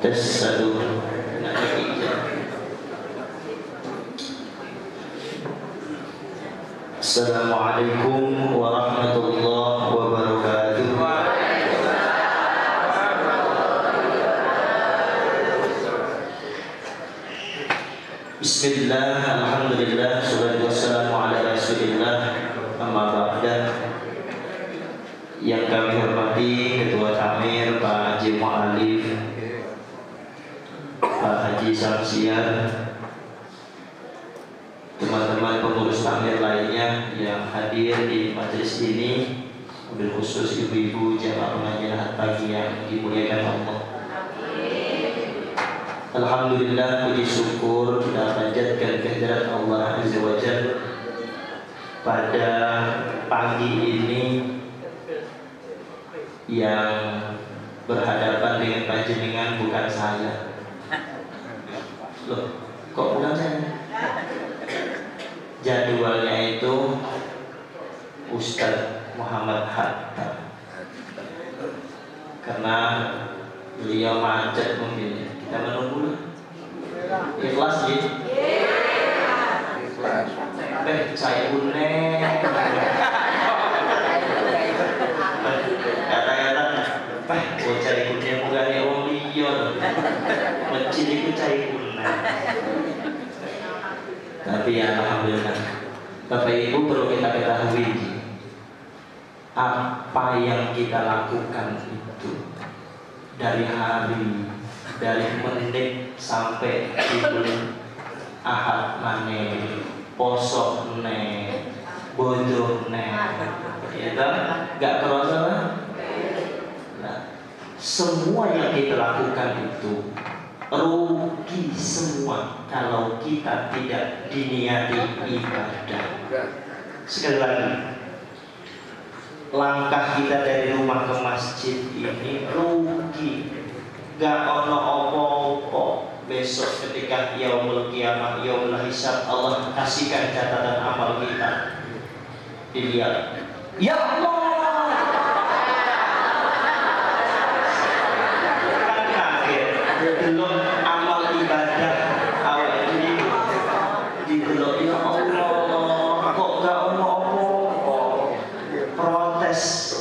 Tes satu. Assalamualaikum warahmatullahi wabarakatuh. Bismillah, alhamdulillah, salatu wassalamu ala rasulillah, amma ba'da. Yang kami hormati Ketua Tamir Pak Haji Mu'alif, Pak Haji Samsiar, teman-teman pengurus Tamir lainnya yang hadir di majelis ini, wabil khusus ibu-ibu jamaah pengajian ahad pagi yang dimuliakan Allah. Alhamdulillah, puji syukur kita panjatkan kehadirat Allah Azza wa Jalla pada pagi ini yang berhadapan dengan panjenengan bukan saya. Loh, kok bukan saya? Jadwalnya itu Ustadz Muhammad Hatta, karena beliau macet mungkin. Kita menunggu. Ikhlas ya? Ikhlas. Saya unek. Kata-kata, oh cari kuning bukan ya wong liyon. Mencil itu cari kuning. Tapi alhamdulillah, Bapak Ibu perlu kita ketahui, apa yang kita lakukan itu dari menit sampai di bulan ahad mane, posok ne, bodoh ne, itu gak kerasa lah. Nah, semua yang kita lakukan itu rugi semua kalau kita tidak diniati ibadah. Sekali lagi, langkah kita dari rumah ke masjid ini rugi. Gak ono opo-opo. Besok ketika yaumul qiyamah, yaumul hisab, Allah kasihkan catatan amal kita. Dilihat, ya Allah, kan kaget. Belum amal ibadah awal ini didelok, ya Allah, kok gak ono opo-opo. Protes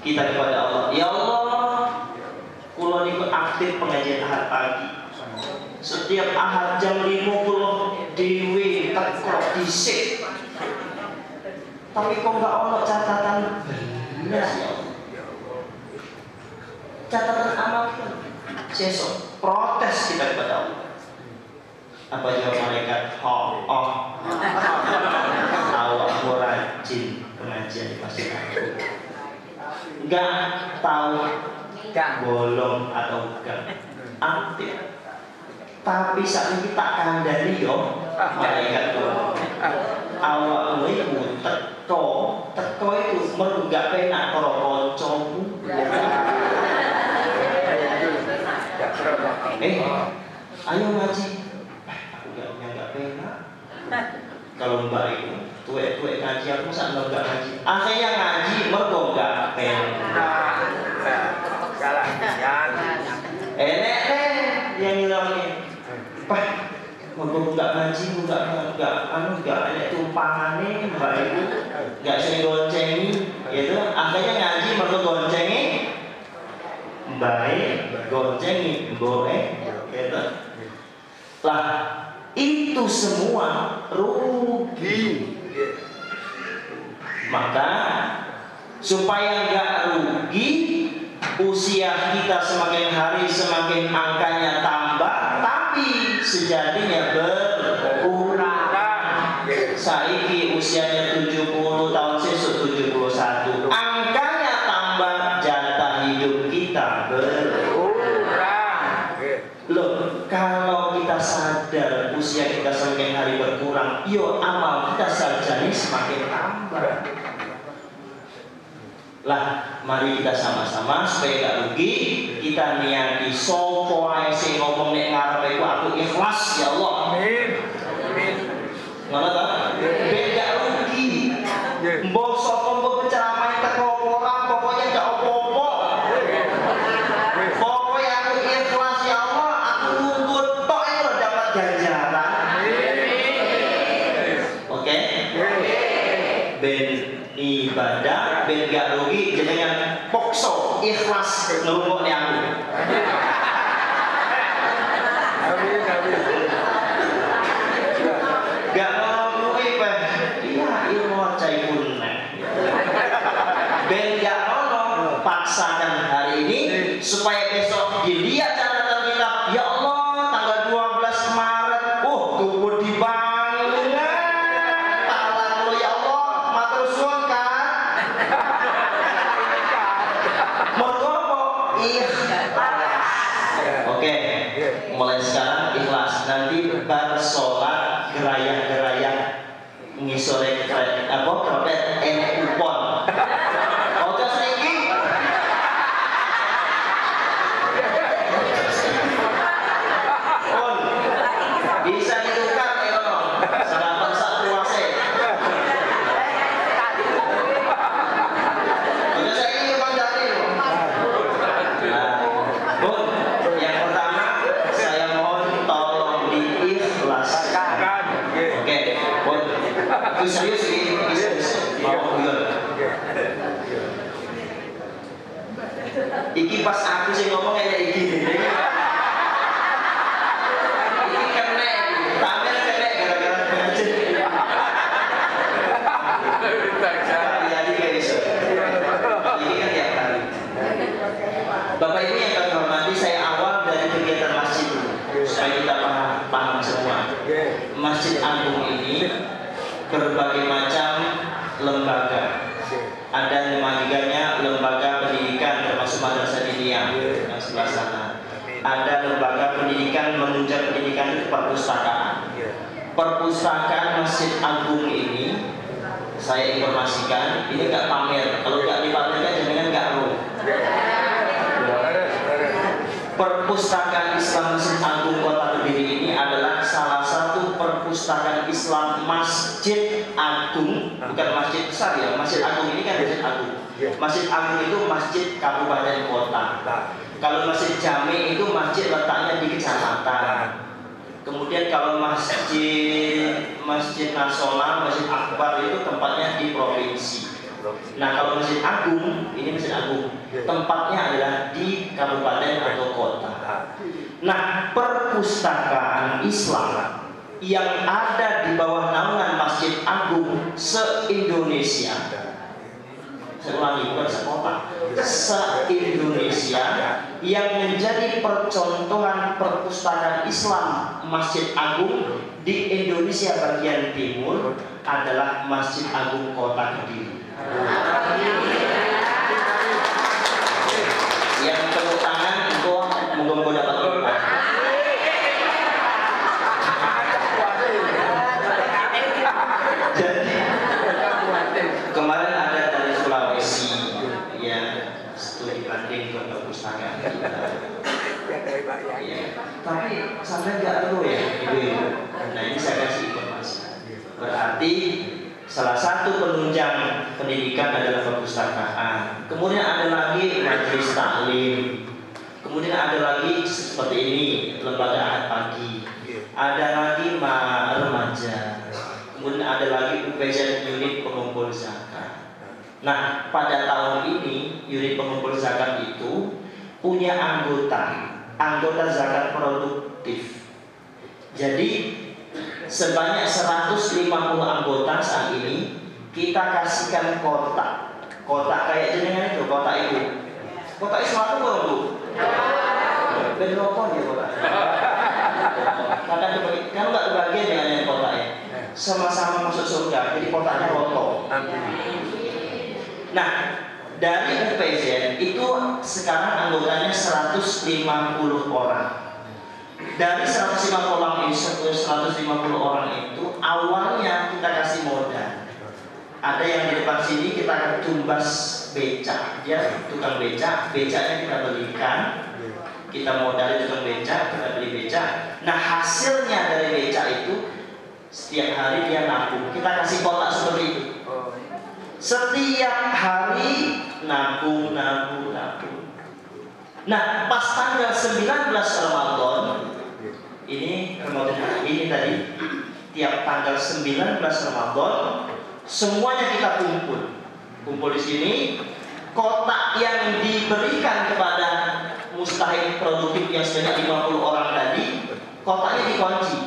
kita kepada Allah, ya Allah, kulo niku aktif pengajian ahad pagi. Setiap ahad jam 50 dewe teko dhisik. Tapi kok enggak ono catatan bener ya. Catatan amal kita. Sesok protes kita kepada Allah. Apa jawab malaikat? Awak rajin pengajian di masjid aku. Enggak tahu bolong atau enggak aktif, tapi saat ini tak kandani yo malaikat tuh awak itu teko itu merugak penak karo kancamu. Ayo ngaji. Aku enggak penak. Kalau mbak itu tuwek ngaji, aku masa enggak ngaji. Akhirnya ngaji mergo enggak penak. Salah enek yang ngilangin. Pak, mau enggak ngaji, enggak ada tumpangannya, mbak ibu, enggak sering goncengi, gitu. Akhirnya ngaji mergo goncengi, baik goncengi, boleh, gitu. Lah, itu semua rugi. Maka supaya enggak rugi, usia kita semakin hari semakin angkanya tambah, tapi sejatinya berkurang. Saiki usianya 70 tahun, sesuk 71, angkanya tambah, jatah hidup kita berkurang. Loh, kalau kita sadar usia kita semakin hari berkurang, yo amal kita saja semakin tambah. Lah, mari kita sama-sama supaya gak rugi, kita niati sopo ae sing ngomong nek ngarepe aku ikhlas ya Allah. Amin. Amin. Ngono ta? Ben gak rugi. Mbok sapa mbok penceramah teko ora kok dengan pokso ikhlas ngerungokne aku. Gak ngomong Pak. Iya, ilmu cai puneh. Ben gak ngomong paksakan hari ini supaya besok dilihat catatan kita. Ya Allah, tanggal 12 Maret. Tunggu di bangun. Tanggal ya Allah, matur suwun kan. Oke, mulai sekarang ikhlas. Nanti bar sholat gerayah-gerayah ngisore kropet enek kupon. Oke sedikit. Bisa ditukar ya dong. Sarapan sak puase. Oke saya ini Bang Jati. Yang pertama saya mohon tolong diikhlaskan. Oke, itu serius ini, mau guyon. Iki pas aku sih ngomong kayak iki. Iki kene, tamer kene gara-gara budget. Jadi guys, ini kan tiap hari. Bapak Ibu yang kami hormati, saya awal dari kegiatan masjid dulu supaya kita paham semua. Masjid Agung ini berbagai macam lembaga. Ada lemaganya lembaga pendidikan termasuk madrasah diniyah yang sebelah sana. Ada lembaga pendidikan menunjang pendidikan itu perpustakaan. Perpustakaan Masjid Agung ini saya informasikan ini nggak pamer. Kalau nggak dipamerkan jangan nggak roh. Perpustakaan Islam Masjid Agung Kota Kediri ini adalah salah satu perpustakaan Islam Masjid Agung, bukan masjid besar ya. Masjid Agung ini kan Masjid Agung. Masjid Agung itu masjid kabupaten kota. Kalau masjid jami itu masjid letaknya di kecamatan. Kemudian kalau masjid nasional, masjid akbar itu tempatnya di provinsi. Nah kalau Masjid Agung, ini Masjid Agung, tempatnya adalah di kabupaten atau kota. Nah perpustakaan Islam yang ada di bawah naungan Masjid Agung se-Indonesia, saya ulangi bukan sekota, se-Indonesia, yang menjadi percontohan perpustakaan Islam Masjid Agung di Indonesia bagian timur adalah Masjid Agung Kota Kediri. Yang tepuk tangan untuk monggo dapat berkah. Jadi kemarin ada dari Sulawesi yang studi banding ke perpustakaan kita. Ya, tapi sampai nggak tahu ya ibu-ibu. Nah ini saya kasih informasi. Berarti salah satu penunjang pendidikan adalah perpustakaan. Kemudian ada lagi majelis taklim. Kemudian ada lagi seperti ini lembaga ahad pagi. Ada lagi remaja. Kemudian ada lagi UPZ unit pengumpul zakat. Nah pada tahun ini unit pengumpul zakat itu punya anggota zakat produktif. Jadi sebanyak 150 anggota saat ini kita kasihkan kotak kayak jenengan itu, kotak itu. Kotak Islam itu belum Bu? Berapa dia kotak? Maka kamu nggak kebagian dengan yang kotaknya. Sama-sama masuk surga, jadi kotaknya roto. Nah, dari UPZ itu sekarang anggotanya 150 orang. Dari 150 orang itu awalnya kita kasih modal. Ada yang di depan sini kita tumbas becak, dia tukang becak, becaknya kita belikan, kita modal tukang becak, kita beli becak. Nah hasilnya dari becak itu setiap hari dia nabung. Kita kasih kotak seperti itu. Setiap hari nabung. Nah pas tanggal 19 Ramadan ini tadi tiap tanggal 19 Ramadan semuanya kita kumpul di sini, kotak yang diberikan kepada mustahik produktif yang sebanyak 50 orang tadi, kotaknya dikunci.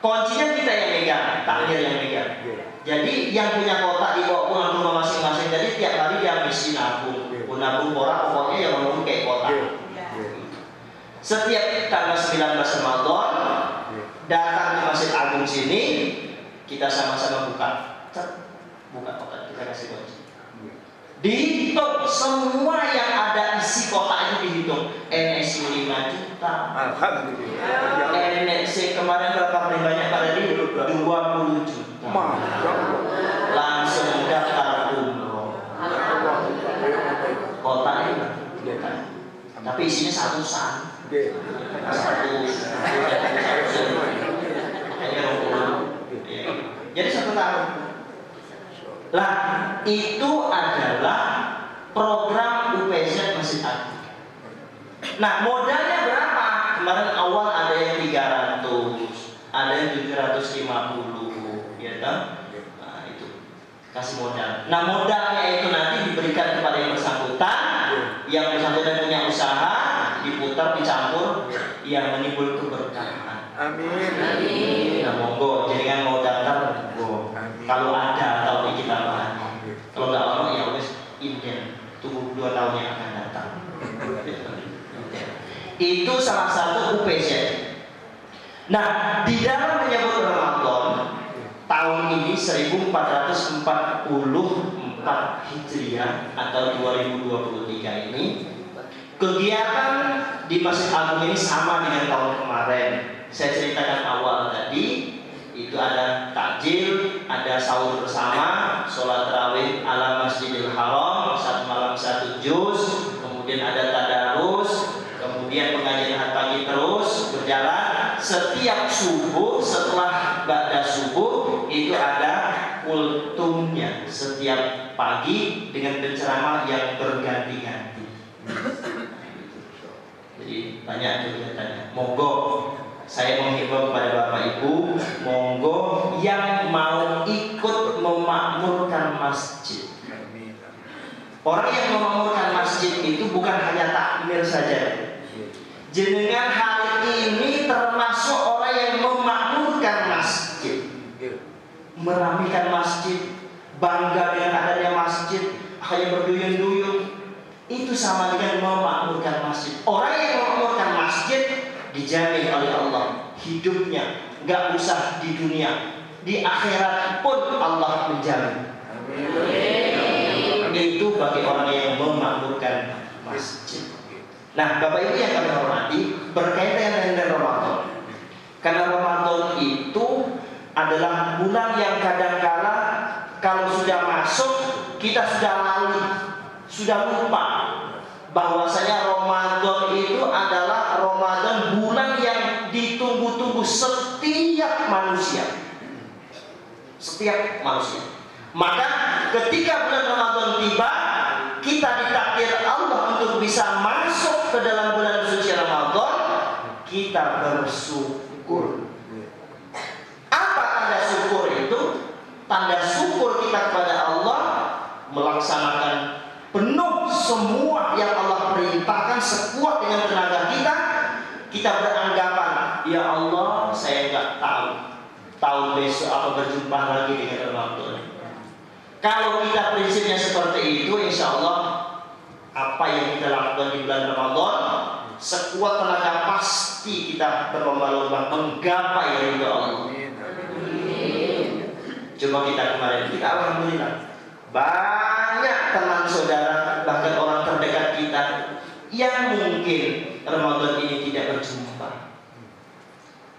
Kuncinya kita yang megang, takdir yang megang. Jadi yang punya kotak dibawa pulang ke rumah masing-masing. Jadi tiap hari dia mesti nabung, nabung borak, pokoknya yang ngomong kayak kotak. Setiap tanggal 19 Ramadan datang ke Masjid Agung sini, kita sama-sama buka kotak, kita kasih kunci. Dihitung semua yang ada isi kotak itu dihitung. NSC 5 juta. NSC kemarin berapa paling banyak pada di 20 juta. Langsung daftar umroh. Kotak ini tapi isinya satu san. Jadi 1 tahun. Lah itu adalah program UPZ Masjid Agung. Nah modalnya berapa? Kemarin awal ada yang 300, ada yang 750, ya kan? Nah itu kasih modal. Nah modalnya itu nanti diberikan kepada yang bersangkutan. Yang bersangkutan punya usaha, diputar, dicampur, yang menimbul keberkahan. Amin. Nah monggo, jadi kan mau daftar, monggo. Kalau ada tahun ini kita bahas. Kalau nggak mau ya wes inden, tunggu 2 tahun yang akan datang. Itu salah satu UPZ. Nah di dalam menyambut Ramadan tahun ini 1444 Hijriah atau 2023 ini, kegiatan di Masjid Agung ini sama dengan tahun kemarin. Saya ceritakan awal tadi, itu ada takjil, ada sahur bersama, sholat tarawih ala Masjidil Haram, 1 malam 1 juz, kemudian ada tadarus, kemudian pengajian ahad pagi terus berjalan. Setiap subuh, setelah ba'da subuh itu ada kultumnya setiap pagi dengan penceramah yang berganti-ganti. Jadi banyak kegiatannya. Monggo saya menghimbau kepada Bapak Ibu, monggo yang mau ikut memakmurkan masjid. Orang yang memakmurkan masjid itu bukan hanya takmir saja. Jenengan hari ini termasuk orang yang memakmurkan masjid, merapikan masjid, bangga dengan adanya masjid, hanya berduyun-duyun. Itu sama dengan memakmurkan masjid. Orang yang memakmurkan masjid dijamin oleh Allah hidupnya, nggak usah di dunia, di akhirat pun Allah menjamin. Itu bagi orang yang memakmurkan masjid. Nah, Bapak Ibu yang kami hormati, berkaitan dengan Ramadan. Karena Ramadan itu adalah bulan yang kadangkala kalau sudah masuk kita sudah lali, sudah lupa bahwasanya Ramadan itu adalah Ramadan bulan yang ditunggu-tunggu setiap manusia. Setiap manusia. Maka ketika bulan Ramadan tiba, kita ditakdir Allah untuk bisa masuk ke dalam bulan suci Ramadan, kita bersyukur. Apa tanda syukur itu? Tanda syukur kita kepada Allah melaksanakan penuh semua yang Allah perintahkan sekuat dengan tenaga kita. Kita beranggapan, ya Allah, saya nggak tahu tahun besok apa berjumpa lagi dengan Ramadan. Kalau kita prinsipnya seperti itu, insya Allah apa yang kita lakukan di bulan Ramadan sekuat tenaga pasti kita berlomba-lomba menggapai ridho Allah. Coba kita kemarin, kita alhamdulillah banyak teman saudara, bahkan orang terdekat kita yang mungkin Ramadan ini tidak berjumpa.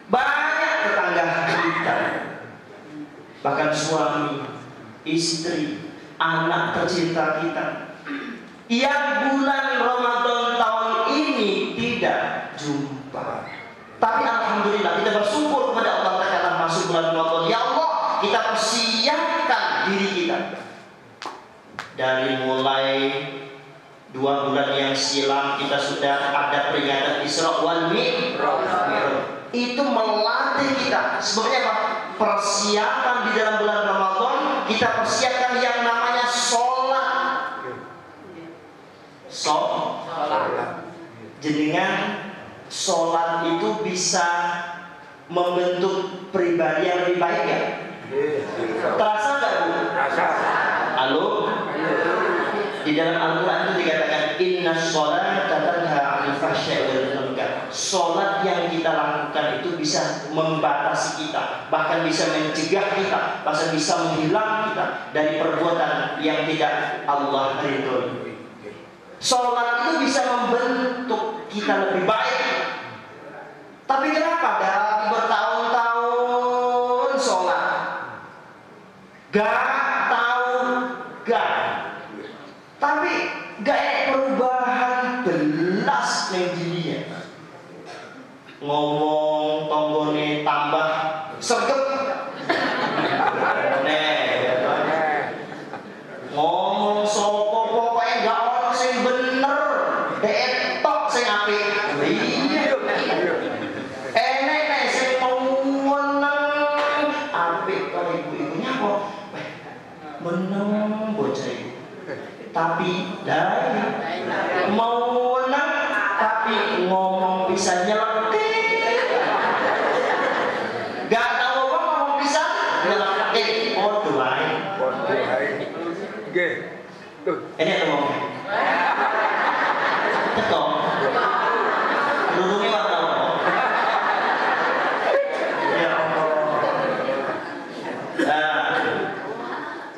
Banyak tetangga kita, bahkan suami, istri, anak tercinta kita yang bulan Ramadan tahun ini tidak jumpa. Tapi alhamdulillah kita bersyukur kepada Allah Ta'ala masuk bulan Ramadan. Ya Allah, kita persiapkan diri kita dari mulai 2 bulan yang silam kita sudah ada peringatan Isra wal Mi'raj. Itu melatih kita. Sebenarnya apa? Persiapan di dalam bulan Ramadan, kita persiapkan yang namanya sholat sholat. Jenengan sholat itu bisa membentuk pribadi yang lebih baik ya? Terasa nggak Bu? Terasa. Halo? Di dalam Al-Quran itu dikatakan inna sholata tanha 'anil fahsya'i wal munkar. Sholat yang kita lakukan itu bisa membatasi kita, bahkan bisa mencegah kita, bahkan bisa menghilang kita dari perbuatan yang tidak Allah ridhoi. Sholat itu bisa membentuk kita lebih baik. Tapi kenapa dalam bertahun-tahun sholat gak tahu gak, tapi gak ada perubahan belas yang dirinya. Ngomong tonggone tambah sergep, ngomong sopo pokoknya gak ono sing bener, detok sing apik. Enek nek sing meneng apik karo ibu-ibunya kok meneng bocah iku. Tapi dari mau menang tapi ngomong bisa nyeletik. Gak tahu apa ngomong bisa nyeletik. Podo wae. Nggih. Tuh. Ini apa ngomong? Betul. Lurungnya warna apa? Ya Allah.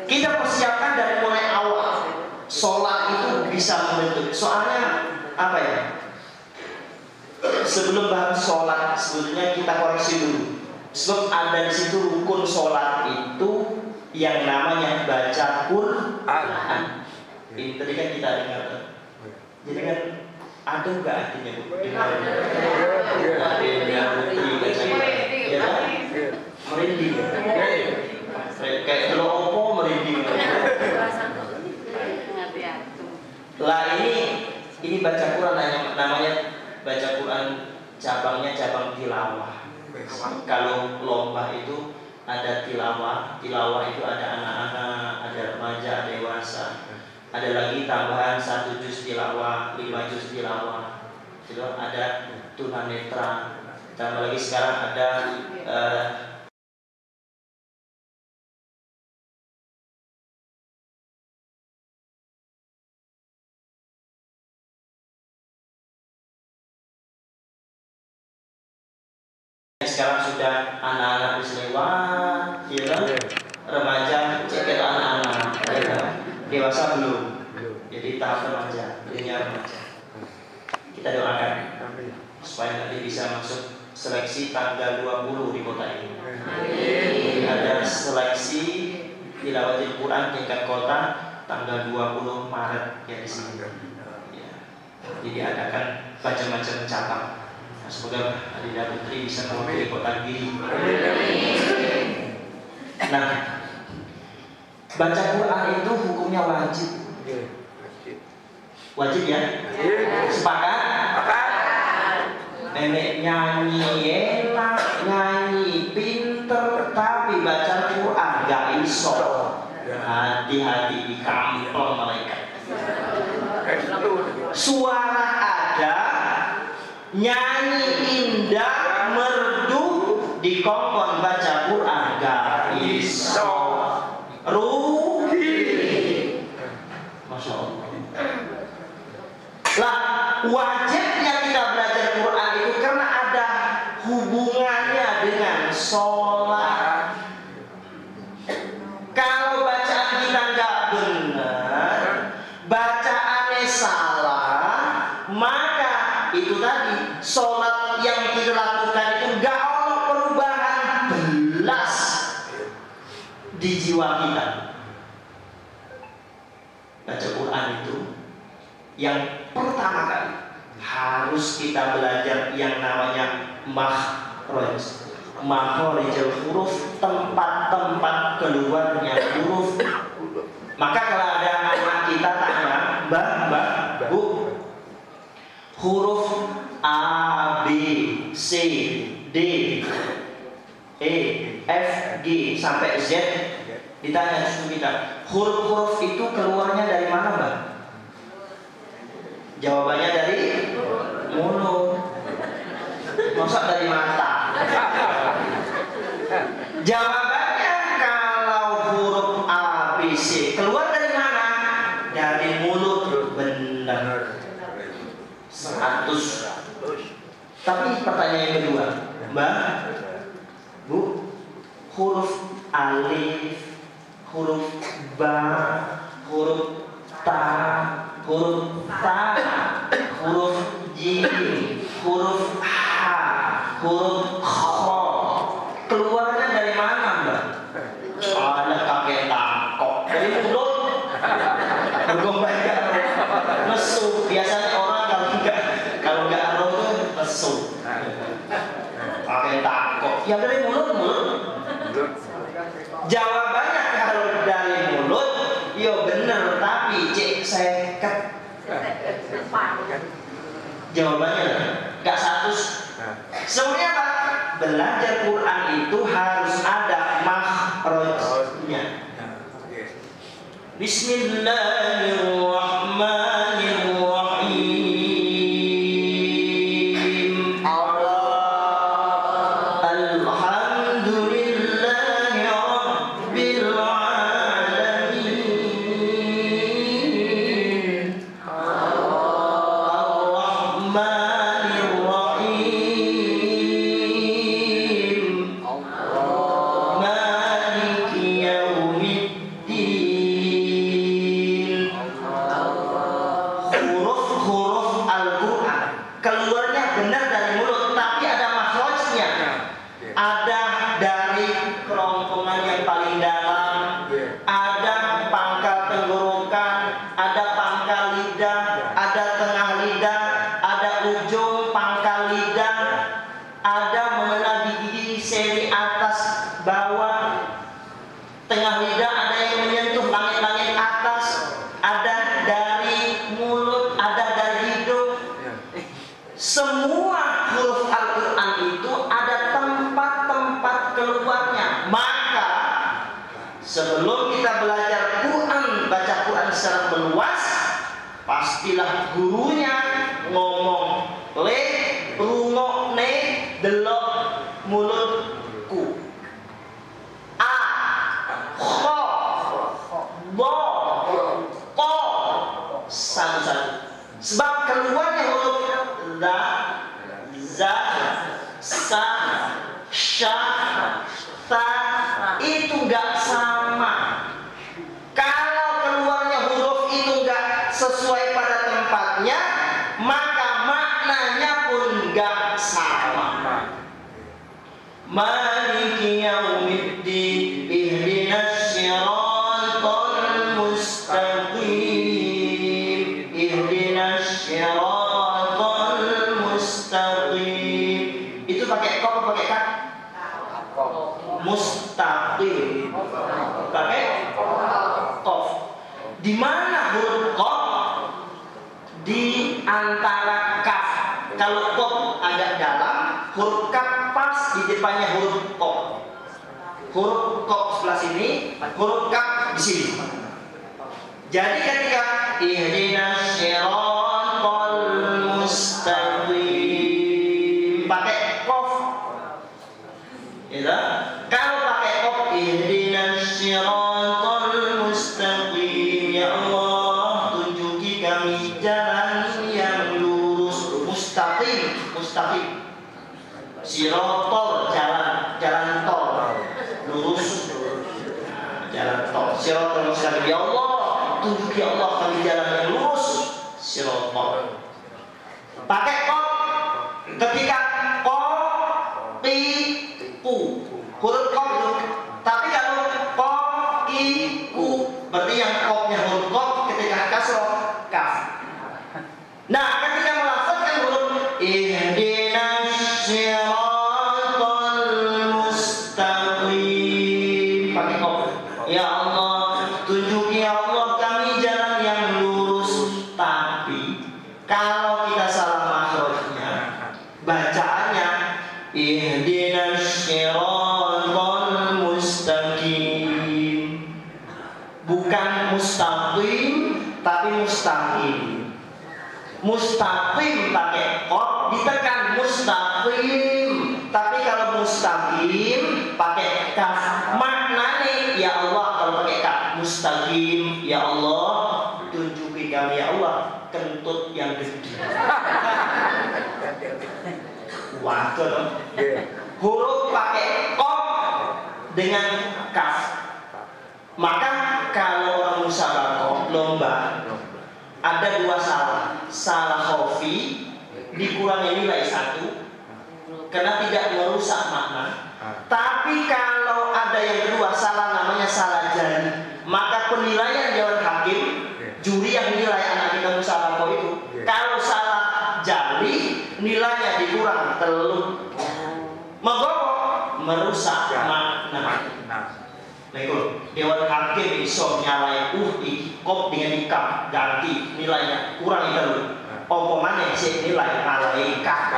Kita persiapkan dari mulai awal. Sholat itu bisa membentuk. Soalnya apa ya? Sebelum bahas sholat, sebetulnya kita koreksi dulu. Sebab ada di situ rukun sholat itu yang namanya baca Quran. Ini tadi kan kita dengar. Jadi kan ada nggak artinya Bu? Dengar. Ya kan? Merinding. Kayak kalau opo merinding. Lah ini baca Quran namanya baca Quran, cabangnya cabang tilawah. Kalau lomba itu ada tilawah itu ada anak-anak, ada remaja, ada dewasa. Ada lagi tambahan 1 juz tilawah, 5 juz tilawah. Itu ada tunanetra. Tambah lagi sekarang ada sekarang sudah anak-anak Muslimat, ya kan? Remaja cek anak-anak, ya. Dewasa belum. Jadi tahap remaja, dunia remaja. Kita doakan supaya nanti bisa masuk seleksi tanggal 20 di kota ini. Jadi ada seleksi tilawatil Quran tingkat kota tanggal 20 Maret ya di sini. Ya. Jadi adakan macam-macam cabang. Semoga Adinda Putri bisa mewakili kota Giri. Nah, baca Quran itu hukumnya wajib. Wajib ya? Sepakat? Nenek nyanyi enak, nyanyi pinter, tapi baca Quran gak iso. Hati-hati di kampung malaikat. Suara ada, nyanyi indah, merdu, di kongkon baca Quran gak iso. Rugi. Masya Allah. Lah, wajibnya kita belajar Quran itu karena ada hubungannya dengan sholat. Kalau bacaan kita nggak benar, bacaannya salah, maka itu tadi sholat yang kita lakukan itu nggak ada perubahan belas di jiwa kita. Baca Quran itu yang pertama kali harus kita belajar yang namanya makhraj. Makhrijul huruf, tempat-tempat keluarnya huruf. Maka kalau ada anak kita tanya, Mbak, Bu, huruf A, B, C, D, E, F, G sampai Z, ditanya suku kita, huruf-huruf itu keluarnya dari mana, Mbak? masa dari mata? Jawabannya kalau huruf A, B, C keluar dari mana? Dari mulut. Benar. 100. Tapi pertanyaan yang kedua, Mbak, Bu, huruf alif, huruf ba, huruf ta, huruf jim, huruf ha, huruf kho, keluarnya dari mana, Mbak? Ada kakek takok dari mulut. Bergombang lesu. Biasanya orang kalau nggak arung tuh lesu. Kakek takok. Ya dari mulut. Jawabannya kalau dari mulut, yo bener, tapi cek seket. Jawabannya nggak 100. Sebenarnya apa? Belajar Quran itu harus ada makhrajnya. Bismillahirrahmanirrahim. Alhamdulillahi rabbil alamin. Ar-Rahmanirrahim. Maliki yaumiddin. Huruf-huruf Al-Quran keluarnya benar dari mulut, tapi ada makhrajnya. Ada dari kerongkongan yang paling dalam, ada pangkal tenggorokan, ada pangkal lidah, ada tengah lidah, ada ujung pangkal lidah, ada mengenai gigi seri atas bawah, tengah lidah ada yang menyentuh langit-langit atas, ada dari mulut, ada dari hidung. Semua huruf Al-Quran itu ada tempat-tempat keluarnya. Maka sebelum kita belajar Quran, baca Quran secara meluas, pastilah gurunya ngomong le, rungok ne, delok mulutku. A, kho, bo, ko, satu-satu. Sebab keluarnya huruf za, sa, sha, ta itu nggak sama. Kalau keluarnya huruf itu nggak sesuai pada tempatnya, maka maknanya pun nggak sama. Maliki yaumiddin, ihdinas siratal mustaqim, ihdinas siratal mustaqim. Itu pakai kop atau pakai kak? Mustaqim. Pakai kof. Di mana huruf kof? Di antara kaf. Kalau kof agak dalam, huruf kaf pas di depannya huruf kof. Huruf kof sebelah sini, huruf kaf di sini. Jadi ketika ihdinas siratal mustaqim pakai kof, ya. Kalau pakai kof, ihdinas siratal mustaqim, ya Allah tunjuki kami jalan yang lurus. Mustaqim, siratal jalan tol, lurus jalan tol. Siratal mustaqim, ya Allah tunjuki Allah kami jalan yang lurus. Siratal pakai kof. Ketika ko, ki, ku, huruf kof itu. Tapi kalau ko, ki, ku, berarti yang kofnya huruf kof, ketika kasroh kaf. Nah, ketika melafazkan huruf ihdinas siratal mustaqim pakai kof. Ya Allah tunjuki ya Allah kami jalan yang lurus. Tapi kalau kita salah makhrajnya, bacaannya ihdinas siratal mustaqim, bukan mustaqim tapi mustaqim. Mustaqim pakai qaf ditekan mustaqim. Tapi kalau mustaqim pakai kaf. Maknanya ya Allah kalau pakai kaf mustaqim ya Allah tunjukin kami ya Allah kentut yang gede. Waduh. Huruf pakai qaf dengan kaf. Maka kalau orang musabaqah lomba ada dua salah khofi dikurangi nilai 1 karena tidak merusak makna. Tapi kalau ada yang kedua salah namanya salah jari, maka penilaian dewan hakim juri yang nilai anak kita musabaqah itu kalau salah jari nilainya dikurang telur merusak makna. Nah itu dewan hakim iso nyalain di kop dengan ikap ganti nilainya kurang itu loh. Omongannya sih nilai ngalai kak.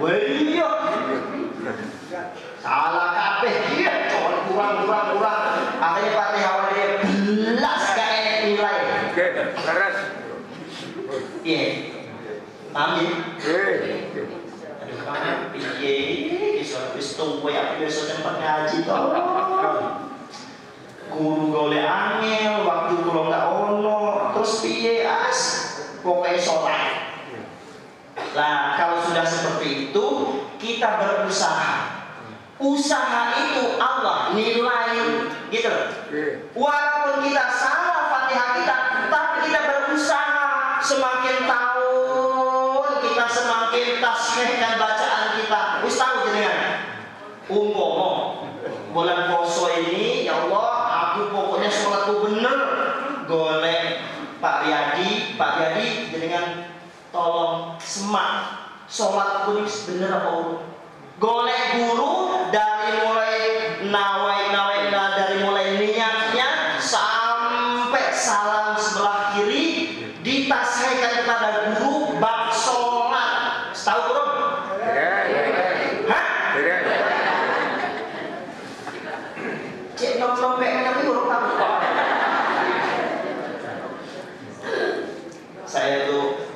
Wah iya. Salah kabeh dia kurang. Akhirnya Fatihah dia belas kayak nilai. Oke, beres. Iya. Paham ya? Aduh kamu piye? Wis tuwa ya besok sempat ngaji toh. Guru golek angel, waktu kula nggak ono, terus piye as? Pokoknya sholat. Nah, kalau sudah seperti itu, kita berusaha. Usaha itu Allah nilai, gitu. Walaupun kita salah Fatihah kita, tapi kita berusaha. Semakin tahun kita semakin tasbihkan bacaan kita. Wis tahu jenengan. Umpomo bulan poso ini, ya Allah, aku pokoknya sholatku bener. Golek Pak Yadi jenengan tolong semak sholatku ini bener apa urut. Golek guru dari mulai dari mulai niatnya sampai salam sebelah kiri ditasihkan kepada guru bab sholat. Tahu belum? Hah? Cek nom kayak tapi baru tahu. Saya tuh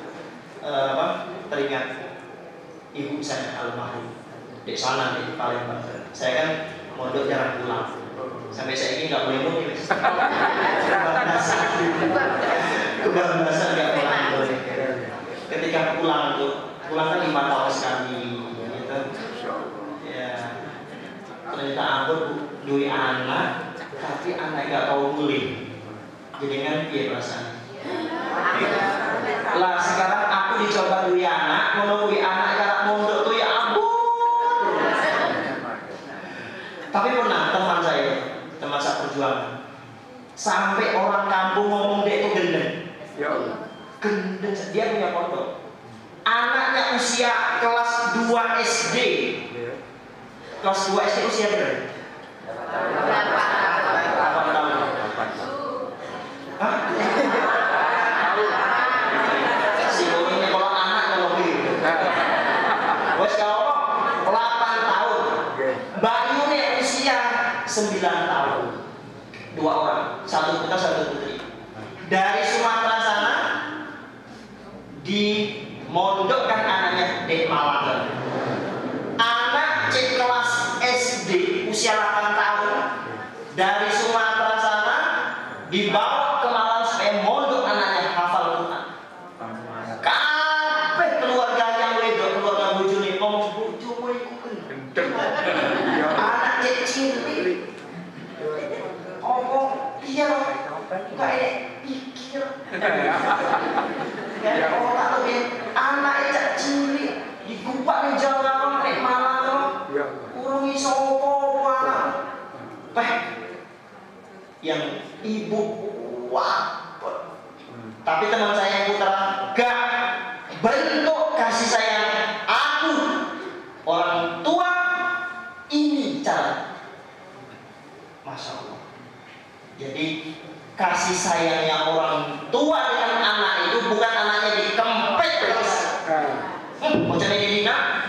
teringat ibu saya almarhum di sana di Palembang. Saya kan mondok jarang pulang. Sampai saya ini nggak boleh mudik. Kebablasan nggak pulang boleh. Ketika pulang kan 5 tahun sekali, gitu. Ya, ternyata aku duit anak, tapi anak nggak tahu mulai. Jadi kan dia perasaan. Lah sekarang aku dicoba duit anak, menunggu anak karena mondok tuh ya ampun. Tapi pernah teman saya perjuangan, sampai orang kampung ngomong dia itu gendeng. Ya Allah. Gendeng, dia punya foto. Anaknya usia kelas 2 SD. Kelas 2 SD usia berapa? 8 tahun. Hah? Si ini kalau anak kalau gitu. Wes kalau 8 tahun. Bayunya usia 9 tahun. 2 orang, satu putra satu putri. Dari Sumatera sana dimondokkan anaknya di Malang. Anak cek kelas SD usia 8 tahun dari Sumatera sana dibawa ke Malang supaya mondok anaknya hafal Quran. Kabeh keluarga yang wedok, keluarga bojone ngomong bojomu iku gendeng. Anak cek cilik. Iya, enggak pikir. Ya orang lebih anak cak cilik digupak nih jalan kayak malah tuh. Urung iso opo anak. Yang ibu wah. Tapi teman saya yang putra gak bentuk kasih sayang aku orang tua ini cara. Masya Allah. Jadi kasih sayangnya orang tua dengan anak itu bukan anaknya dikempet terus. Mau jadi dina,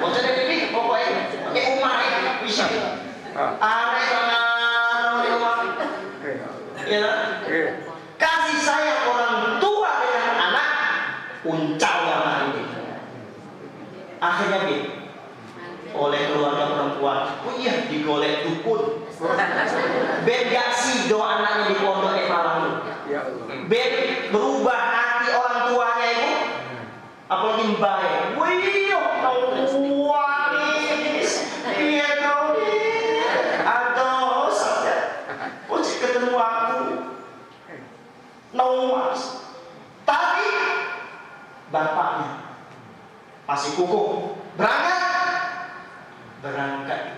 mau jadi ini pokoknya pakai umah ya bisa. Anak jangan di rumah. Ya. Kasih sayang orang tua dengan anak uncal anak ini. Akhirnya oleh keluarga perempuan, oh iya digolek dukun. Ben gak sido anaknya di pondok Malang. Ben berubah hati orang tuanya itu, apalagi mbak. Wih, wanis, iya kau nih. Aduh, saja. Oh, ketemu aku. Mas. Tapi bapaknya masih kukuh. Berangkat.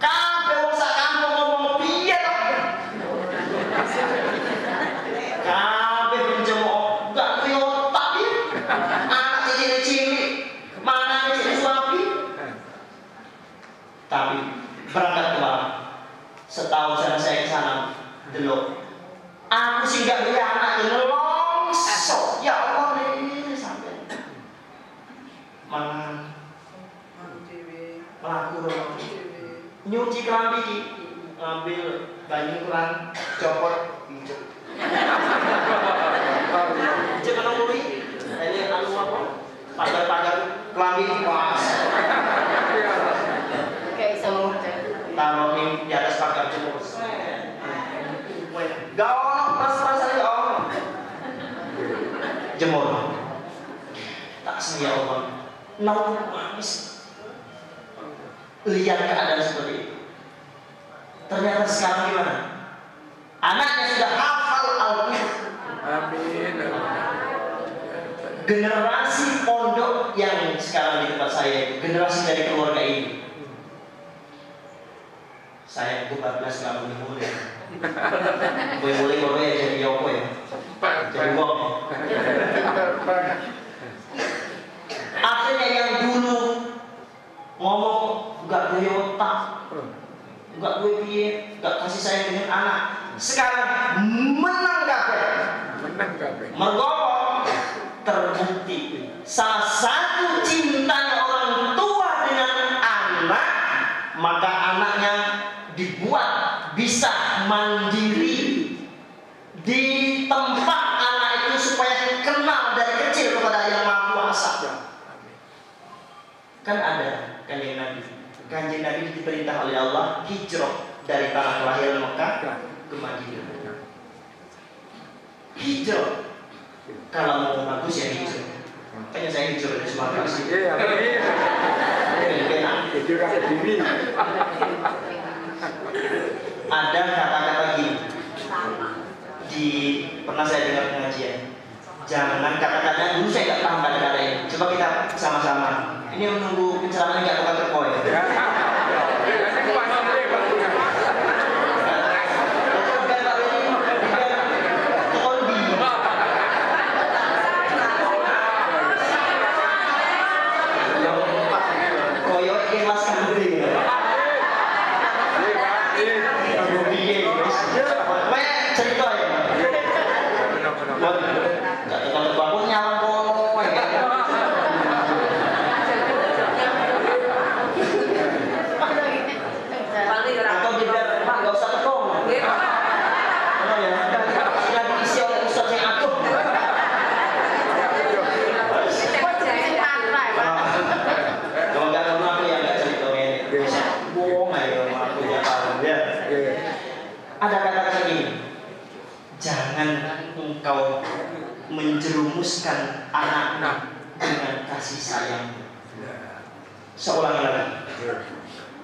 Kabeh wong sak kampung ngomong piye to? Kabeh penjemok gak duwe otak ya. Anak cilik-cilik, mana cilik suapi. Tapi berangkat ke Malang. Setahun sana saya ke sana delok. Aku sih gak duwe anak nelongso. Ya Allah nih sampai. Mangan melaku nyuci kelambi ki, ngambil banyu kurang copot pijet. Pijet kan nguri, ini anu apa? Pagar-pagar kelambi pas. Kayak iso taruh di atas pagar jemur. Gak ono pas-pas aja ono. Jemur. Tak sedia Allah. Manis. Lihat keadaan seperti itu. Ternyata sekarang gimana? Anaknya sudah hafal Al-Quran. Amin. Generasi pondok yang sekarang di tempat saya, generasi dari keluarga ini. Saya 14 gak boleh. Boleh ya jadi Yoko ya. Jadi Wong. Akhirnya yang dulu ngomong gak punya otak, gak punya piye, gak kasih sayang dengan anak. Sekarang menang kabeh. Mergo terbukti salah satu cintanya orang tua dengan anak, maka anaknya dibuat bisa mandiri di tempat anak itu supaya kenal dari kecil kepada Yang Maha Kuasa. Kan ada kanjeng Nabi diperintah oleh Allah hijrah dari tanah kelahiran Mekah ke Madinah. Hijrah. Kalau mau bagus ya hijrah. Makanya saya hijrah dari Sumatera sih. Ada kata-kata gini. Pernah saya dengar pengajian. Jangan kata-kata dulu saya nggak paham kata-kata ini. Coba kita sama-sama. Ini menunggu pencerahan nggak tukar terkoy. Ada kata-kata ini, jangan engkau menjerumuskan anak dengan kasih sayang. Seulang lagi,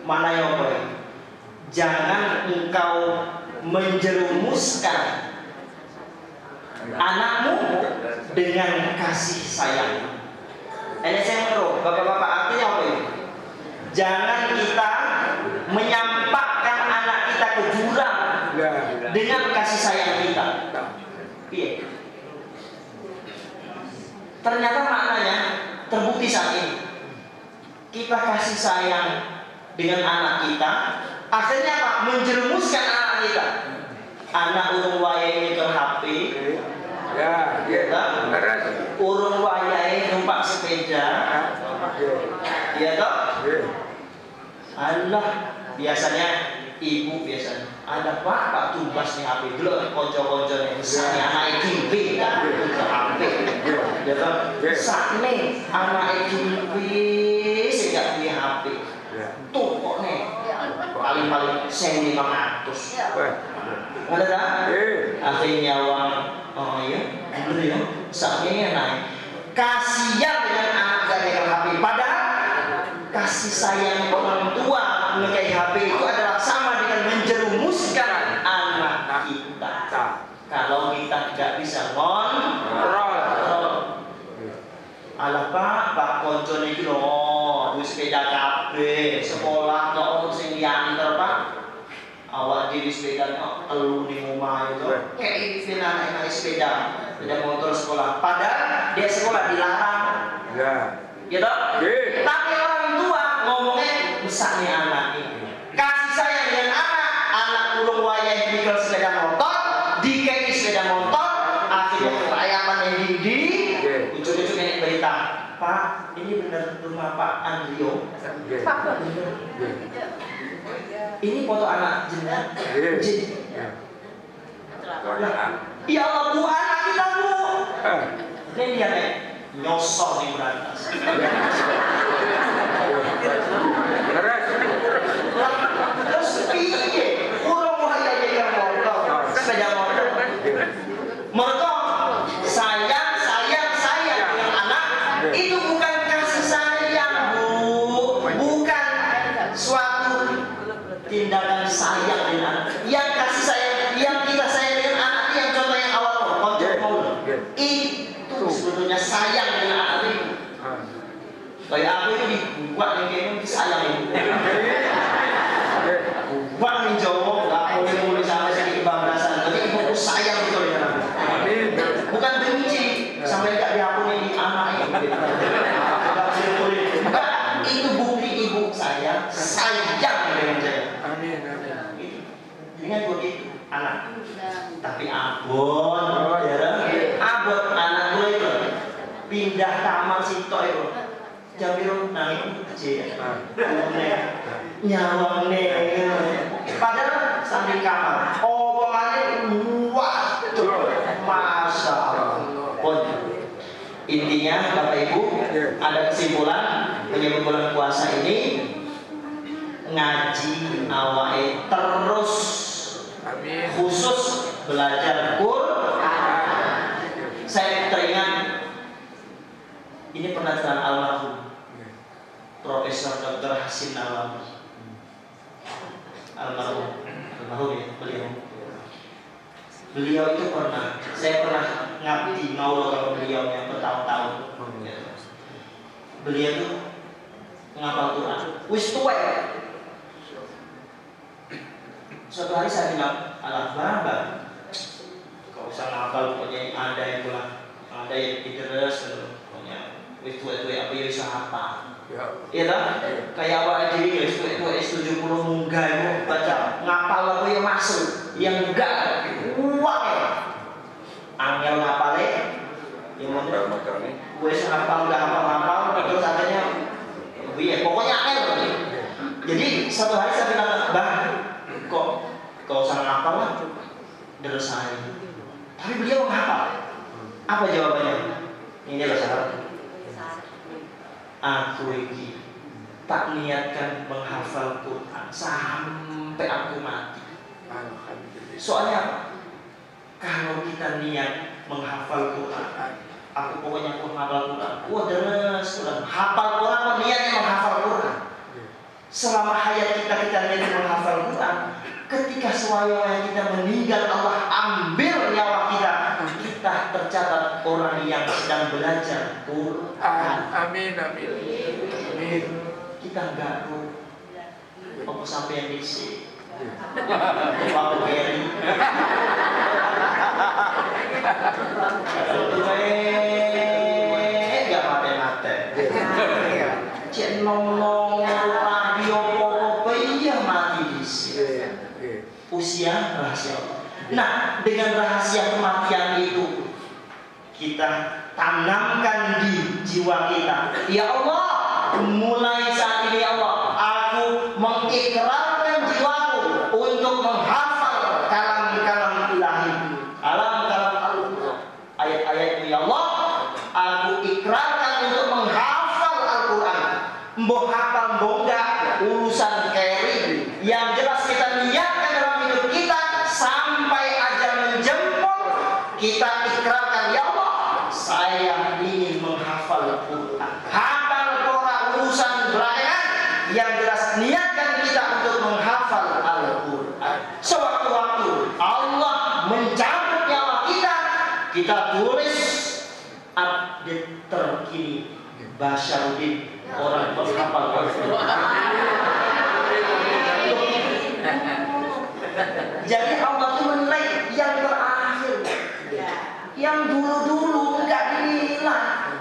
mana yang boleh? Jangan engkau menjerumuskan anakmu dengan kasih sayang. Ini saya menurut bapak-bapak artinya apa ini? Jangan kita menyampaikan anak kita ke jurang dengan kasih sayang kita. Iya. Ternyata maknanya terbukti saat ini. Kita kasih sayang dengan anak kita, akhirnya apa? Menjerumuskan anak kita. Anak urung wayahe ke HP, urung wayahe numpak sepeda, iya toh? Allah biasanya ibu biasanya ada pak tumbas nih HP dulu konco-konco nih misalnya anak itu HP Ya toh. Sakne anak itu wis gak punya HP. Tuh kok nih. Paling-paling 1.500. Ada tak? Akhirnya uang, oh iya, bener ya. Sakne naik. Kasihan dengan anak dari HP. Padahal kasih sayang orang tua mengenai HP itu adalah sama dengan menjerumuskan anak kita. Kalau kita tidak bisa ngontrol, alah pak konco niki lho, duwe sepeda kabeh, sekolah kok ono sing diantar pak. Awak dhewe sepeda telu ning omah itu, kayak iki anak sepeda motor sekolah. Padahal dia sekolah dilarang. Ya. Gitu? Tapi orang tua ngomongnya besarnya anak ini. Kasih sayang dengan anak kurung wayah dikel sepeda motor, dikei sepeda motor, akhirnya kelayapan yang tinggi. Ujung-ujung ini berita, Pak, ini benar rumah Pak Andrio. Pak, benar. Ini foto anak jenengan. Ya Allah, Bu, anak kita Bu. Ini dia nih. Nyosor nih berantas. Terus piye? Kurang wahaya dia motor, sepeda motor. Mereka sayang dengan anak itu bukan kasih sayang Bu, bukan suatu tindakan sayang dengan anak. Yang kasih sayang, yang kita sayang dengan anak yang contoh yang awal itu sebetulnya sayang dengan anak itu. Kayak aku itu dibuat yang kayak itu sayang itu. Buat nih Jawa, nggak boleh sampai sedikit kebablasan. Tapi ibuku sayang betul dengan aku. Bukan benci sampai nggak diampuni di anak itu. Bukan, itu bukti ibu saya sayang dengan saya. Amin. Dengan begitu anak. Tapi abon, abon anak gue itu pindah kamar situ itu. Jamiru nangis kecil, nyawang padahal sambil kamar, omongannya wah, masa pun. Intinya Bapak Ibu ada kesimpulan menyebut bulan puasa ini ngaji awake terus, khusus belajar Quran. Saya teringat ini penafsiran almarhum Profesor Dr. Hasim Nawawi. Almarhum ya, beliau itu saya pernah ngabdi ngaul sama beliau yang bertahun-tahun. Beliau itu ngapal Quran, wis tuwek. Suatu hari saya bilang, alah Bang, kau usah ngapal, pokoknya ada yang pulang, ada yang diteres, pokoknya wis tuwek apa ya bisa apa. Iya lah, kayak awak aja ini wis tuwek 70 munggah itu baca ngapal apa yang masuk, yang enggak uang ya. Angel ngapale, yang mau wis ngapal udah hafal terus akhirnya pokoknya angel. Jadi satu hari saya bilang, Bang, kok kau usah ngapal lah, deres saya. Tapi beliau menghafal. Apa jawabannya? Ini loh sahabat. Aku ini tak niatkan menghafal Quran sampai aku mati. Soalnya apa? Kalau kita niat menghafal Quran, aku pokoknya aku menghafal Quran. Wah deres Quran. Hafal Quran, niatnya menghafal Quran. Selama hayat kita niat menghafal Quran, ketika sewaktu kita meninggal Allah ambil nyawa kita tercatat orang yang sedang belajar Quran. Amin. Kita enggak tahu apa sampai yang diisi. Waktu Gary. Enggak mate-mate. Cek nong radio apa iya mati diisi. Usia rahasia. Nah, dengan rahasia kematian itu kita tanamkan di jiwa kita. Ya Allah, mulai saat ini ya Allah, aku mengikrarkan jiwaku untuk menghafal kalam-kalam ilahi, kalam-kalam Al-Quran, ayat-ayatmu ya Allah. aku ikrarkan untuk menghafal Al-Quran. Mbok hafal mbok enggak, urusan keri. Yang jelas kita niatkan dalam hidup kita sampai ajal menjemput, kita ikrarkan, ya Allah, saya ingin menghafal Al-Quran. Hafal Quran urusan belakangan, yang jelas niatkan kita untuk menghafal Al-Quran. Sewaktu-waktu Allah mencabut nyawa kita tulis update terkini Basyarudin, orang penghafal Al-Quran. Jadi Allah itu menilai yang terakhir, yang dulu-dulu enggak dinilai.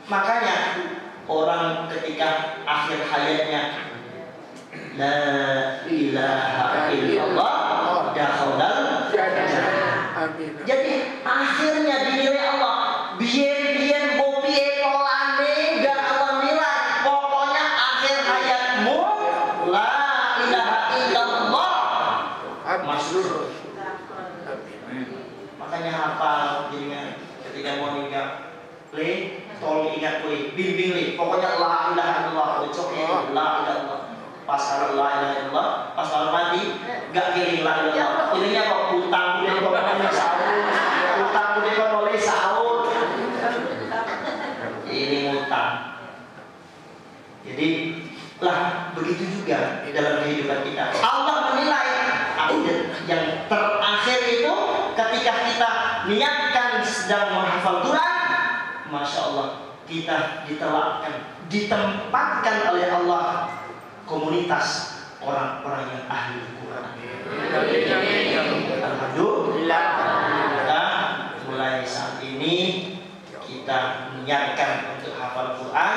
Makanya orang ketika akhir hayatnya la ilaha illallah dakhalal jannah. Jadi akhirnya dinilai Allah. Biyen bopie polane gak Allah nilai. Pokoknya akhir hayatmu la ilaha illallah masyhur. Makanya hafal jadinya ketika mau nikah, tolong ingat bimbing pokoknya la ilaha illallah, ucap la ilaha illallah. Pas kalau la ilaha illallah, pas kalau mati gak kirim la ilaha illallah. Ininya kok utang dia kok oleh sahur, utang dia kok oleh sahur. Ini utang. Jadi lah begitu juga dalam kehidupan kita. Allah menilai yang terakhir itu ketika kita niatkan sedang menghafal Quran, masya Allah kita ditempatkan oleh Allah komunitas orang-orang yang ahli Quran. Alhamdulillah. Mulai saat ini kita niatkan untuk hafal Quran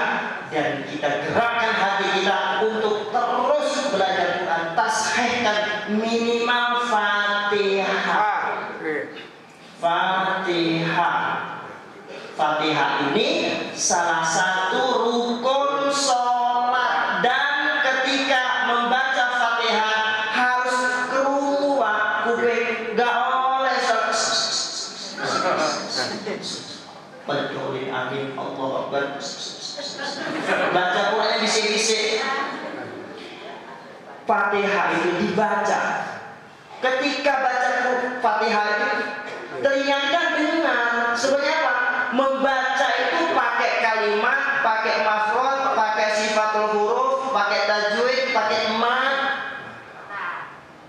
dan kita gerakkan hati kita untuk terus belajar Quran, tashehkan minimal Fatihah ini salah satu rukun sholat, dan ketika membaca Fatihah harus keluar kuping, gak oleh Betul, amin, Allah Akbar. Baca Qurannya bisik-bisik. Fatihah itu dibaca. Ketika baca Fatihah itu teringatkan dengan sebenarnya apa? Membaca itu pakai kalimat, pakai mafrad, pakai sifatul huruf, pakai tajwid, pakai mat.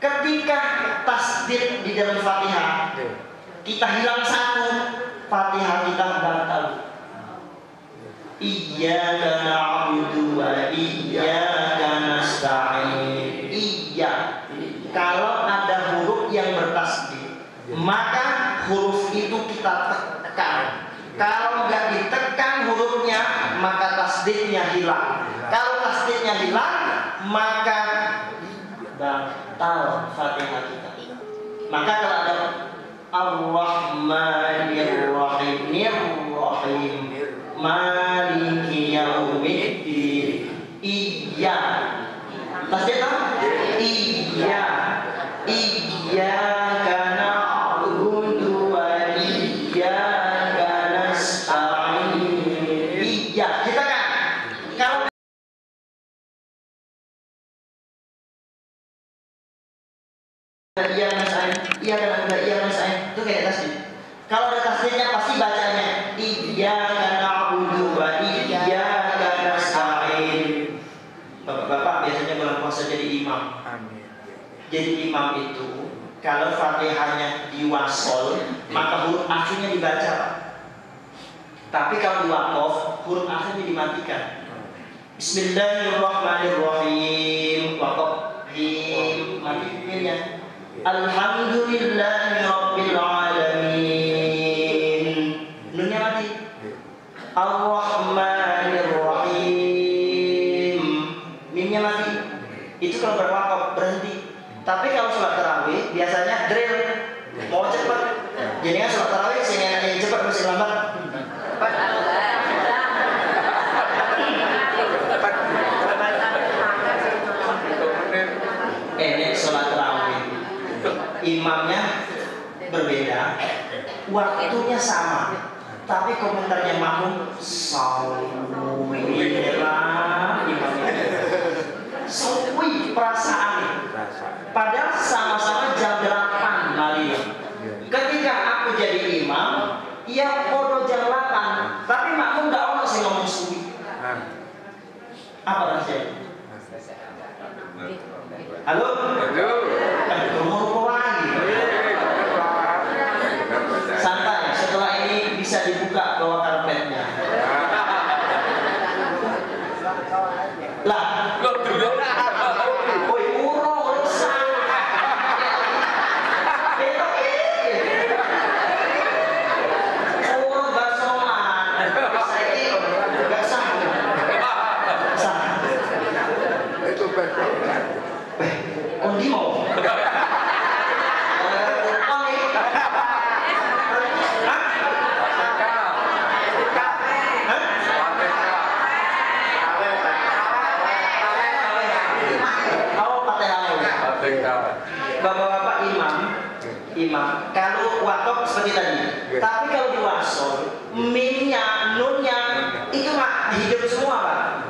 Ketika tasdid di dalam Fatihah, kita hilang satu, Fatihah kita batal. Iyyaka na'budu wa iyyaka nasta'in. Iya. Kalau ada huruf yang bertasdid, maka huruf itu kita tekan. Kalau nggak ditekan hurufnya, maka tasdidnya hilang. Kalau tasdidnya hilang, maka batal Fatihah kita. Maka kalau ada Ar-Rahmanir-Rahim, Maliki Yaumiddin, iya. Tasdid apa? Iya. Iyyaka na'budu wa iyyaka nasta'in. Iya, kita kan. Kalau iya kan itu kayak tasdid. Kalau ada tasdidnya pasti bacanya iyyaka na'budu wa iyyaka nasta'in. Bapak-bapak biasanya bulan puasa jadi imam. Jadi imam itu kalau Fatihahnya diwasol, maka huruf akhirnya dibaca, Pak. Tapi kalau diwaqaf, huruf akhirnya dimatikan. Bismillahirrahmanirrahim. Waqaf him, mati filmnya. Alhamdulillahirabbil alamin. Nunnya mati. Ar-Rahmanir-Rahim. Mimnya mati. Itu kalau berwaqaf berhenti. Tapi kalau sholat tarawih biasanya drill, mau cepat. Jadi kan sholat tarawih saya yang cepat mesti lambat. Ini sholat tarawih, imamnya berbeda, waktunya sama, tapi komentarnya makmum sawi perasaan. Padahal sama-sama jam 8 malam. Ketika aku jadi imam, ia podo jam 8, tapi makmum gak ono sing ngomong suwi. Apa rasanya? Halo? Ngomong lagi. Santai, setelah ini bisa dibuka bawah karpetnya. Lah, woi urung rusak. Urung basolan. Saiki gak sah. Sah. Itu betul. Kondi mau. Bapak-bapak imam, kalau wakaf seperti tadi. Tapi kalau di wasol, mimnya, nunnya itu mah hidup semua Pak.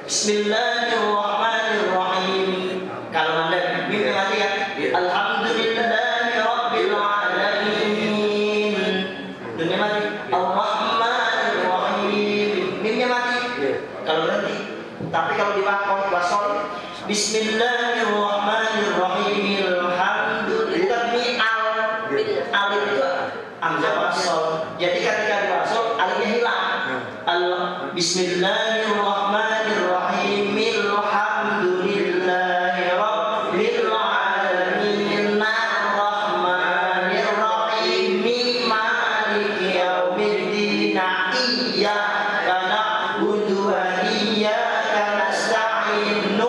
Bismillahirrahmanirrahim. Kalau Anda mimnya mati ya. Alhamdulillahirabbil alamin. Nunnya mati. Ar-Rahmanirrahim. Mimnya mati. Kalau berhenti. Tapi kalau di wasol, Bismillahirrahmanirrahim. Alhamdulillah. Alif itu hamzah wasol. Jadi ketika di wasol alifnya hilang. Bismillahirrahmanirrahim. Alhamdulillahirabbil alamin. Ar-Rahmanirrahim. Maliki yaumiddin. Iyyaka na'budu wa iyyaka nasta'in.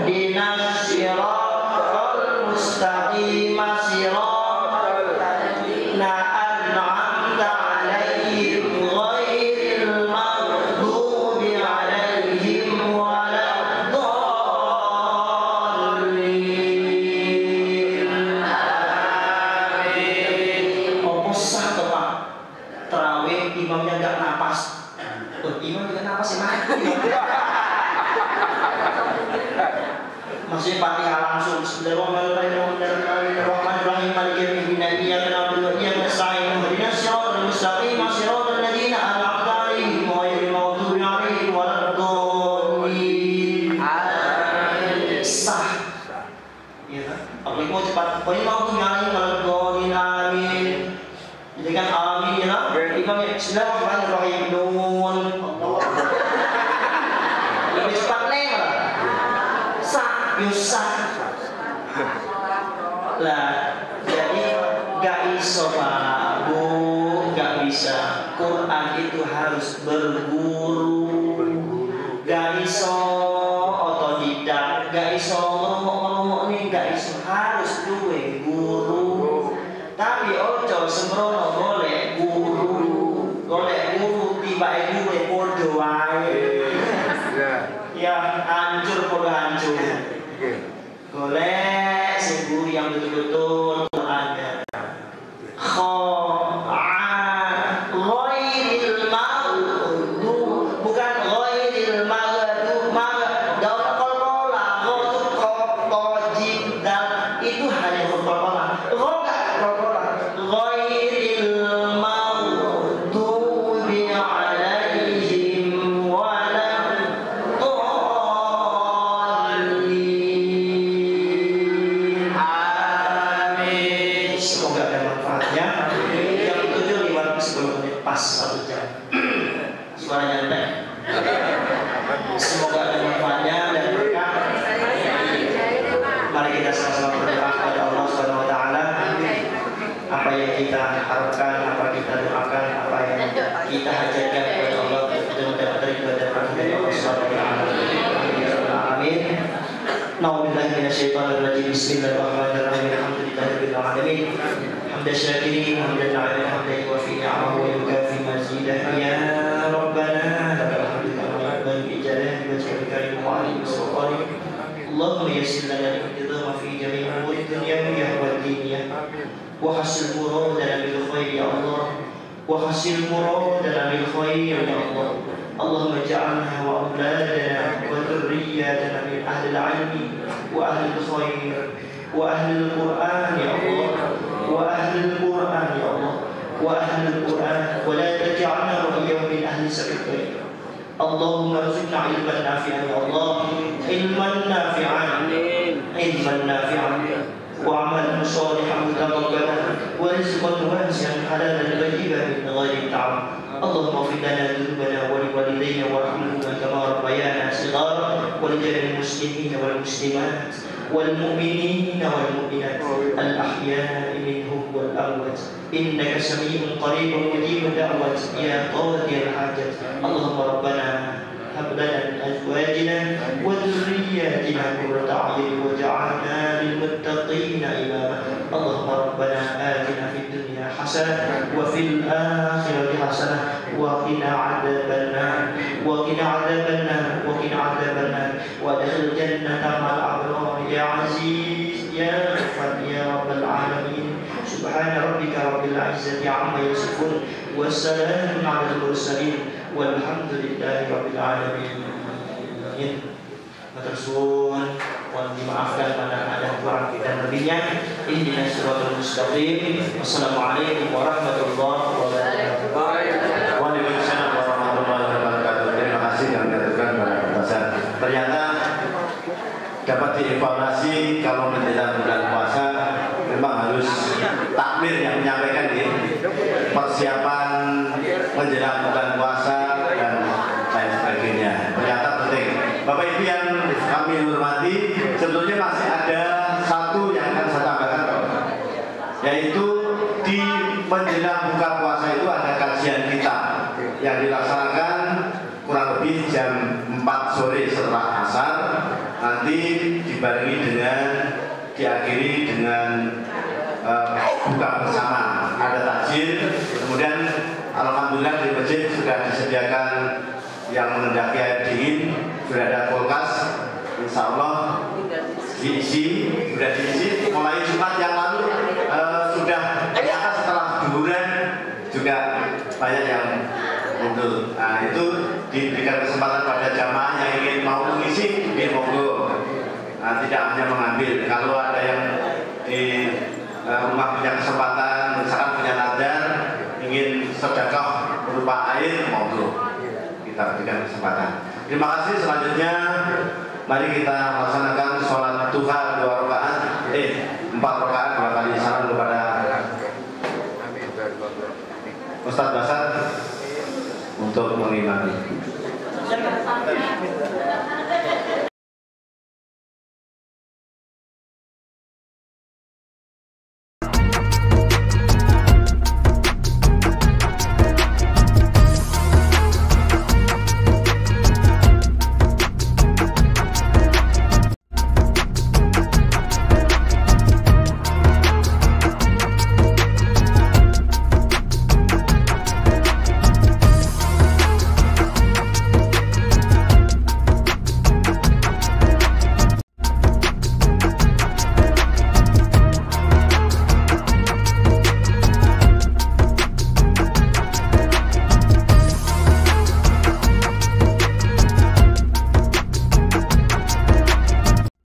Ihdinas siratal mustaqim. Siratal ladzina an'amta 'alaihim ghairil maghdubi 'alaihim waladdallin. Amin. Opo sah to Pak? Tarawih imamnya enggak napas. Imam enggak napas ya mati. Maksudnya Fatihah langsung. Bismillahirrahmanirrahim. Maliki yaumiddin. Iyyaka na'budu wa iyyaka nasta'in. Ihdinas siratal mustaqim. Siratal ladzina an'amta 'alaihim ghairil maghdubi 'alaihim waladdallin. Amin. Sah. Iya kan? Apalagi mau cepat. Pokoknya maghdubi 'alaihim waladdallin. Amin. Jadi kan amin ya. Imamnya Bismillahirrahmanirrahim. Nun. Lebih cepat nih lah. Yusah lah, jadi gak iso Pak Bu, gak bisa. Quran itu harus berguru, gak iso otodidak, gak iso ngomong nih, gak iso, harus duwe guru. Tapi ojo sembrono golek guru tiba duwe podo wae. Ya hancur podo hancur. Golek sungguh yang betul-betul ada. Ghairil maghdub, bukan ghairil maghdub. Daun kolkola, itu hanya kolkola. Ghairil maghdubi 'alaihim pas 1 jam. Suaranya entek. Semoga ada manfaatnya dan berkah. Mari kita sama-sama berdoa kepada Allah Subhanahu wa taala. Apa yang kita harapkan, apa kita doakan, apa yang kita hajatkan kepada Allah mudah-mudahan terima dan dari Allah Subhanahu wa taala. Amin. Nauzubillahi minasyaitonir rajim. Bismillahirrahmanirrahim. Alhamdulillahirabbil alamin. حمد الشاكرين حمد العالمين حمدا يوافي نعمه ويكافي مزيده يا ربنا لك الحمد كما ينبغي لجلاله وجهك الكريم وعلي سلطانك اللهم يسر لنا الانتظام في جميع امور الدنيا والدين وحسن مرادنا بالخير يا الله وحسن مرادنا بالخير يا الله. اللهم اجعلنا وأولادنا وذرياتنا من أهل العلم وأهل الخير وأهل القرآن يا الله، وأهل القرآن يا الله، وأهل القرآن، ولا تجعلنا وإياهم من أهل السبيل. اللهم ارزقنا علما نافعا يا الله، علما نافعا، علما نافعا، وعملا صالحا متقبلا، ورزقا واسعا حلالا طيبا من غير تعب. اللهم اغفر لنا ذنوبنا ولوالدينا وارحمهما كما ربيانا صغارا، ولجميع المسلمين والمسلمات والمؤمنين والمؤمنات الأحياء منهم والأموات، إنك سميع قريب مجيب دعوة يا قاضي الحاجات. اللهم ربنا هب لنا من أزواجنا وذرياتنا قرة أعين واجعلنا للمتقين إماما. اللهم ربنا آتنا في الدنيا حسنة وفي الآخرة حسنة وقنا عذاب النار، وقنا عذاب النار، وقنا عذاب النار، وادخل الجنة مع الأبرار يا عزيز يا غفار يا رب العالمين. سبحان ربك رب العزة عما يصفون والسلام على المرسلين والحمد لله رب العالمين. Matur suwun, mohon dimaafkan mana ada kurang dan lebihnya. Ihdinas siratal mustaqim. Wassalamualaikum warahmatullahi wabarakatuh. Waalaikumsalam warahmatullahi wabarakatuh. Terima kasih yang dikatakan pada puasa. Ternyata dapat dievaluasi kalau menjelang bulan puasa memang harus takmir yang menyampaikan ini persiapan menjelang bulan puasa dan lain sebagainya. Ternyata penting. Bapak Ibu yang kami hormati, sebetulnya masih ada satu yang akan saya tambahkan, yaitu di menjelang buka puasa itu ada kajian kita yang dilaksanakan kurang lebih jam 4 sore setelah asar, nanti dibarengi dengan diakhiri dengan buka bersama, ada takjil. Kemudian alhamdulillah di masjid sudah disediakan yang mengendaki air dingin, sudah ada kulkas, insya Allah diisi, sudah diisi. Mulai Jumat yang lalu sudah ternyata setelah duhur juga banyak yang muncul. Nah itu diberikan kesempatan pada jamaah yang ingin mau mengisi, monggo. Nah, tidak hanya mengambil. Kalau ada yang di rumah punya kesempatan, misalkan punya nadar, ingin sedekah berupa air, monggo. Kita berikan kesempatan. Terima kasih. Selanjutnya mari kita laksanakan sholat duha 4 rakaat 2 kali. Salam kepada Ustaz Basar untuk mengimami.